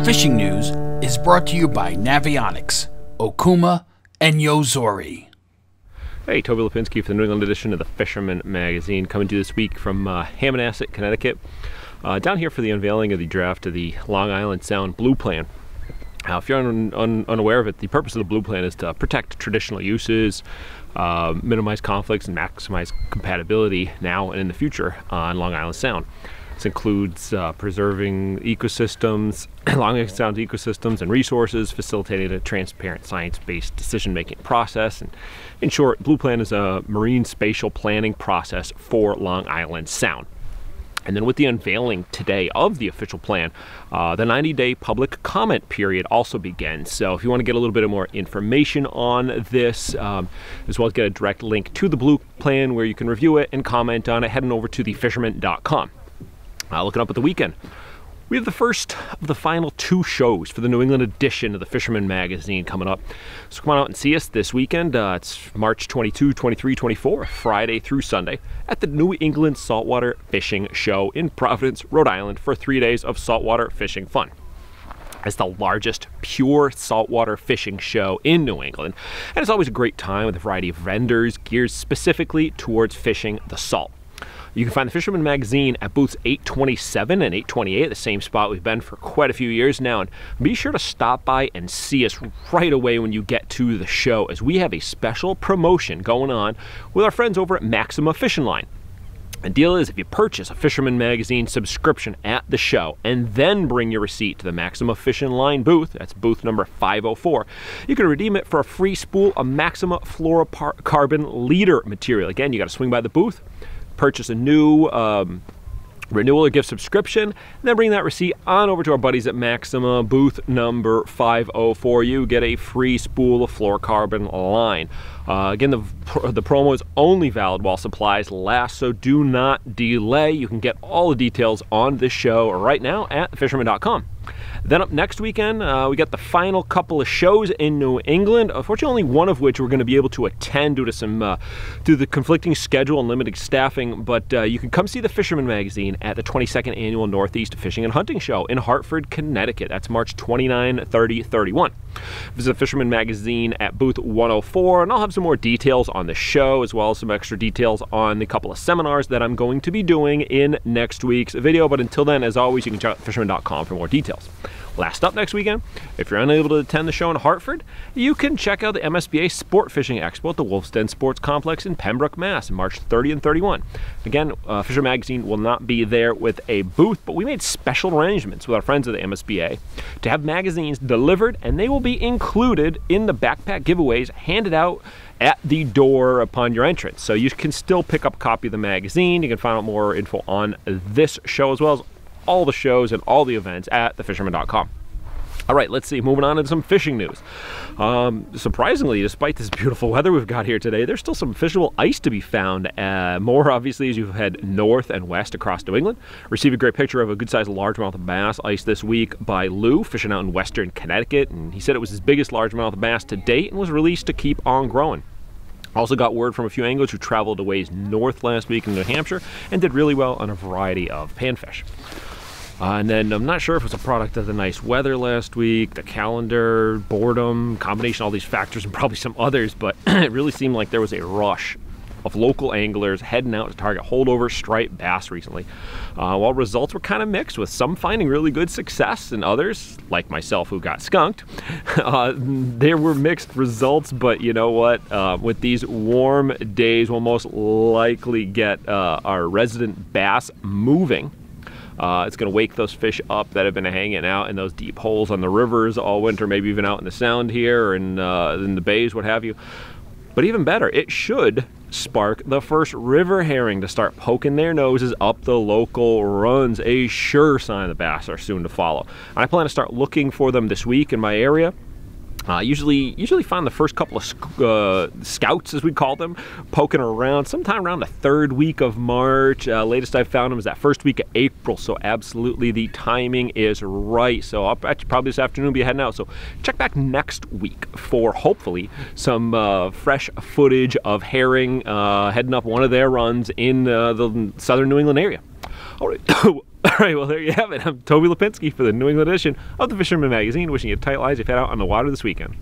fishing news is brought to you by Navionics, Okuma, and Yozori. Hey, Toby Lapinski for the New England edition of the Fisherman magazine, coming to you this week from Hammonasset, Connecticut. Down here for the unveiling of the draft of the Long Island Sound Blue Plan. If you're unaware of it, the purpose of the Blue Plan is to protect traditional uses, minimize conflicts, and maximize compatibility now and in the future on Long Island Sound. This includes preserving ecosystems, Long Island Sound ecosystems and resources, facilitating a transparent science-based decision-making process. And in short, Blue Plan is a marine spatial planning process for Long Island Sound. And then with the unveiling today of the official plan, the 90-day public comment period also begins. So if you want to get a little bit more information on this, as well as get a direct link to the Blue Plan where you can review it and comment on it, heading over to thefisherman.com. Looking up at the weekend, we have the first of the final two shows for the New England edition of the Fisherman magazine coming up. So come on out and see us this weekend. It's March 22, 23, 24, Friday through Sunday at the New England Saltwater Fishing Show in Providence, Rhode Island for 3 days of saltwater fishing fun. It's the largest pure saltwater fishing show in New England, and it's always a great time with a variety of vendors geared specifically towards fishing the salt. You can find the Fisherman magazine at booths 827 and 828, the same spot we've been for quite a few years now. And be sure to stop by and see us right away when you get to the show, as we have a special promotion going on with our friends over at Maxima Fishing Line. The deal is, if you purchase a Fisherman magazine subscription at the show and then bring your receipt to the Maxima Fishing Line booth, that's booth number 504, you can redeem it for a free spool of Maxima fluorocarbon leader material. Again, you got to swing by the booth, purchase a new renewal or gift subscription, and then bring that receipt on over to our buddies at Maxima, booth number 504. You get a free spool of fluorocarbon line. Again, the promo is only valid while supplies last, so do not delay. You can get all the details on this show right now at thefisherman.com. Then up next weekend, we got the final couple of shows in New England. Unfortunately, only one of which we're going to be able to attend due to the conflicting schedule and limited staffing. But you can come see the Fisherman magazine at the 22nd Annual Northeast Fishing and Hunting Show in Hartford, Connecticut. That's March 29, 30, 31. Visit the Fisherman magazine at booth 104, and I'll have some more details on the show, as well as some extra details on the couple of seminars that I'm going to be doing in next week's video. But until then, as always, you can check out fisherman.com for more details. Last up next weekend, if you're unable to attend the show in Hartford, you can check out the MSBA Sport Fishing Expo at the Wolf's Den Sports Complex in Pembroke, Mass. March 30 and 31. Again, Fisher Magazine will not be there with a booth, but we made special arrangements with our friends at the MSBA to have magazines delivered, and they will be included in the backpack giveaways handed out at the door upon your entrance. So you can still pick up a copy of the magazine. You can find out more info on this show, as well as all the shows and all the events at thefisherman.com. All right, let's see, moving on to some fishing news. Surprisingly, despite this beautiful weather we've got here today, there's still some fishable ice to be found. More obviously as you head north and west across New England. Received a great picture of a good-sized largemouth bass ice this week by Lou, fishing out in western Connecticut, and he said it was his biggest largemouth bass to date and was released to keep on growing. Also got word from a few anglers who traveled a ways north last week in New Hampshire and did really well on a variety of panfish. And then I'm not sure if it's a product of the nice weather last week, the calendar, boredom, combination of all these factors and probably some others, but it really seemed like there was a rush of local anglers heading out to target holdover striped bass recently. While results were kind of mixed, with some finding really good success and others, like myself who got skunked, there were mixed results. But you know what? With these warm days, we'll most likely get our resident bass moving. It's going to wake those fish up that have been hanging out in those deep holes on the rivers all winter, maybe even out in the sound here or in the bays, what have you. But even better, it should spark the first river herring to start poking their noses up the local runs, a sure sign the bass are soon to follow. And I plan to start looking for them this week in my area. Usually find the first couple of scouts, as we call them, poking around sometime around the third week of March. Latest I've found them is that first week of April, so absolutely the timing is right. So I'll probably this afternoon be heading out. So check back next week for hopefully some fresh footage of herring heading up one of their runs in the southern New England area. All right. All right, well, there you have it. I'm Toby Lapinski for the New England edition of the Fisherman magazine, wishing you tight lines if you head out on the water this weekend.